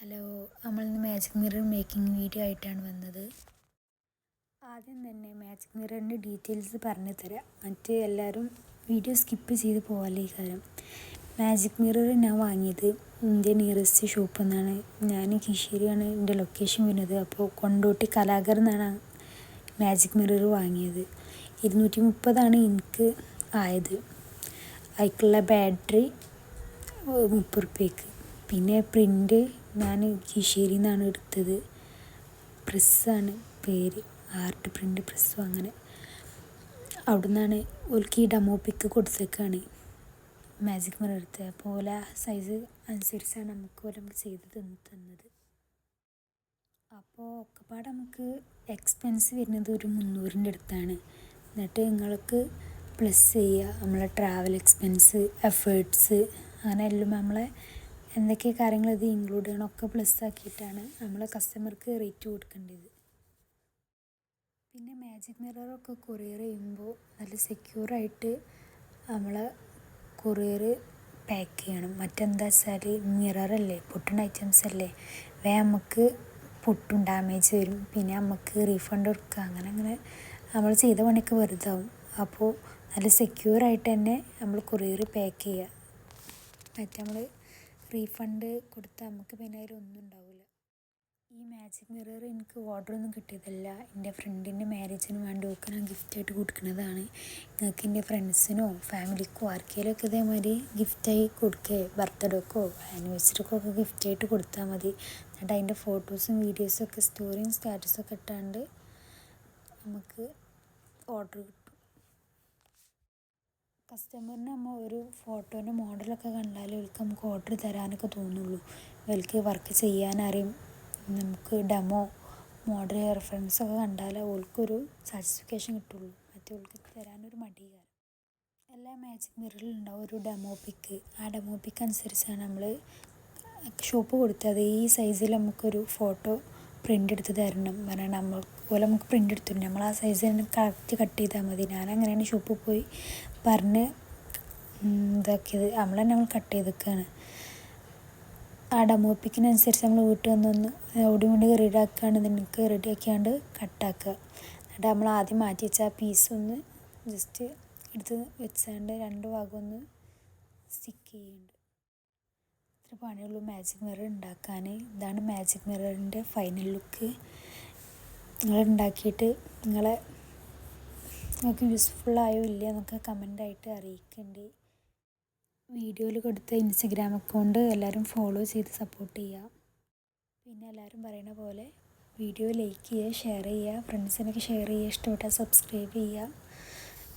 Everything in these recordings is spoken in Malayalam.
ഹലോ, നമ്മളിന്ന് മാജിക് മിറർ മേക്കിംഗ് വീഡിയോ ആയിട്ടാണ് വന്നത്. ആദ്യം തന്നെ മാജിക് മിററിൻ്റെ ഡീറ്റെയിൽസ് പറഞ്ഞു തരാം. മറ്റ് എല്ലാവരും വീഡിയോ സ്കിപ്പ് ചെയ്ത് പോകല്ലേ ഈ കാര്യം. മാജിക് മിറർ ഞാൻ വാങ്ങിയത് എൻ്റെ നിയറസ്റ്റ് ഷോപ്പിൽ നിന്നാണ്. ഞാൻ കിശ്ശേരിയാണ് എൻ്റെ ലൊക്കേഷൻ വരുന്നത്. അപ്പോൾ കൊണ്ടോട്ടി കലാകർ എന്നാണ് മാജിക് മിറർ വാങ്ങിയത്. 230 എനിക്ക് ആയത്. അതിലേക്കുള്ള ബാറ്ററി 30 റുപ്യക്ക്. പിന്നെ പ്രിൻ്റ് ഞാൻ കിശ്ശേരിയിൽ നിന്നാണ് എടുത്തത്. പ്രസ്സാണ് പേര്, ആർട്ട് പ്രിൻ്റ് പ്രസ്സും. അങ്ങനെ അവിടെ നിന്നാണ് ഓൽക്ക് ഈ ഡെമോ പിക്ക് കൊടുത്തേക്കാണ് മാജിക് മിറർ എടുത്തത്. അപ്പോൾ ഓല സൈസ് അനുസരിച്ചാണ് നമുക്ക് ചെയ്ത് തന്നത്. അപ്പോൾ ഒക്കെപ്പാടെ നമുക്ക് എക്സ്പെൻസ് വരുന്നത് ഒരു 300-ൻ്റെ അടുത്താണ്. എന്നിട്ട് നിങ്ങൾക്ക് പ്ലസ് ചെയ്യുക നമ്മളെ ട്രാവൽ എക്സ്പെൻസ്, എഫേർട്സ്, അങ്ങനെ എല്ലാം നമ്മളെ എന്തൊക്കെ കാര്യങ്ങൾ ഇത് ഇൻക്ലൂഡ് ചെയ്യണം ഒക്കെ പ്ലസ് ആക്കിയിട്ടാണ് നമ്മൾ കസ്റ്റമർക്ക് റേറ്റ് കൊടുക്കേണ്ടത്. പിന്നെ മാജിക് മിററൊക്കെ കൊറിയർ ചെയ്യുമ്പോൾ നല്ല സെക്യൂറായിട്ട് നമ്മൾ കൊറിയർ പാക്ക് ചെയ്യണം. മറ്റെന്താ വെച്ചാൽ മിററല്ലേ, പൊട്ടുന്ന ഐറ്റംസ് അല്ലേ, നമുക്ക് പൊട്ടും, ഡാമേജ് വരും. പിന്നെ നമുക്ക് റീഫണ്ട് കൊടുക്കുക, അങ്ങനെ നമ്മൾ ചെയ്ത പണിക്ക് വെറുതാവും. അപ്പോൾ നല്ല സെക്യൂറായിട്ട് തന്നെ നമ്മൾ കൊറിയർ പാക്ക് ചെയ്യുക. മറ്റേ നമ്മൾ റീഫണ്ട് കൊടുത്താൽ നമുക്ക് പിന്നെ അതിലൊന്നും ഉണ്ടാവില്ല. ഈ മാജിക് മിറർ എനിക്ക് ഓർഡറൊന്നും കിട്ടിയതല്ല. എൻ്റെ ഫ്രണ്ടിൻ്റെ മാരേജിന് വേണ്ടി ഒക്കെ ഞാൻ ഗിഫ്റ്റായിട്ട് കൊടുക്കുന്നതാണ്. നിങ്ങൾക്ക് എൻ്റെ ഫ്രണ്ട്സിനോ ഫാമിലിക്കോ ആർക്കെങ്കിലും ഒക്കെ ഇതേമാതിരി ഗിഫ്റ്റായി കൊടുക്കുക, ബർത്ത്ഡേക്കോ ആനിവേഴ്സറിക്കോ ഒക്കെ ഗിഫ്റ്റായിട്ട് കൊടുത്താൽ മതി. എന്നിട്ട് അതിൻ്റെ ഫോട്ടോസും വീഡിയോസും ഒക്കെ സ്റ്റോറിയും സ്റ്റാറ്റസൊക്കെ ഇട്ടാണ്ട് നമുക്ക് ഓർഡർ കിട്ടും. കസ്റ്റമറിന് നമ്മൾ ഒരു ഫോട്ടോൻ്റെ മോഡലൊക്കെ കണ്ടാൽ ഇവർക്ക് നമുക്ക് ഓർഡർ തരാനൊക്കെ തോന്നുള്ളൂ. ഇവർക്ക് വർക്ക് ചെയ്യാനറിയും. നമുക്ക് ഡെമോ മോഡൽ റെഫറൻസൊക്കെ കണ്ടാൽ ഓൾക്കൊരു സാറ്റിസ്ഫിക്കേഷൻ കിട്ടുള്ളൂ. മറ്റേ ഓൾക്ക് തരാനൊരു മടിയാണ്. എല്ലാ മാജിക് മിററിലും ഉണ്ടാവും ഒരു ഡെമോ പിക്ക്. ആ ഡെമോ പിക്ക് അനുസരിച്ചാണ് നമ്മൾ ഷോപ്പ് കൊടുത്തത്. ഈ സൈസിൽ നമുക്കൊരു ഫോട്ടോ പ്രിൻ്റ് എടുത്ത് തരണം പറഞ്ഞാൽ അതുപോലെ നമുക്ക് പ്രിൻ്റ് എടുത്തു തരും. നമ്മൾ ആ സൈസ് തന്നെ കറക്റ്റ് കട്ട് ചെയ്താൽ മതി. ഞാനങ്ങനെയാണ് ഷോപ്പിൽ പോയി പറഞ്ഞ് ഇതാക്കിയത്. നമ്മൾ കട്ട് ചെയ്തൊക്കെയാണ്. ആ ഡെമോ പിക്കിനനുസരിച്ച് നമ്മൾ വീട്ടിൽ വന്നൊന്ന് ഓടി വേണ്ടി റെഡിയാക്കുകയാണെന്നുണ്ടെങ്കിൽ റെഡിയാക്കിയാണ്ട് കട്ടാക്കുക. എന്നിട്ട് നമ്മൾ ആദ്യം മാറ്റി വെച്ച ആ പീസൊന്ന് ജസ്റ്റ് എടുത്ത് വെച്ചാണ്ട് 2 ഭാഗം ഒന്ന് സ്റ്റിക്ക് ചെയ്യുന്നുണ്ട്. ഇത്ര പണിയുള്ളൂ മാജിക് മിറർ ഉണ്ടാക്കാൻ. ഇതാണ് മാജിക് മിററിൻ്റെ ഫൈനൽ ലുക്ക്. നിങ്ങൾ ഉണ്ടാക്കിയിട്ട് നിങ്ങൾക്ക് യൂസ്ഫുള്ളായോ ഇല്ല എന്നൊക്കെ കമൻ്റായിട്ട് അറിയിക്കേണ്ടി. വീഡിയോയിൽ കൊടുത്ത ഇൻസ്റ്റഗ്രാം അക്കൗണ്ട് എല്ലാവരും ഫോളോ ചെയ്ത് സപ്പോർട്ട് ചെയ്യുക. പിന്നെ എല്ലാവരും പറയുന്ന പോലെ വീഡിയോ ലൈക്ക് ചെയ്യുക, ഷെയർ ചെയ്യുക, ഫ്രണ്ട്സിനൊക്കെ ഷെയർ ചെയ്യുക, ഇഷ്ടപ്പെട്ടാൽ സബ്സ്ക്രൈബ് ചെയ്യുക.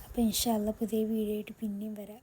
അപ്പോൾ ഇൻഷാ അല്ലാഹ് പുതിയ വീഡിയോ ആയിട്ട് പിന്നെയും വരാം.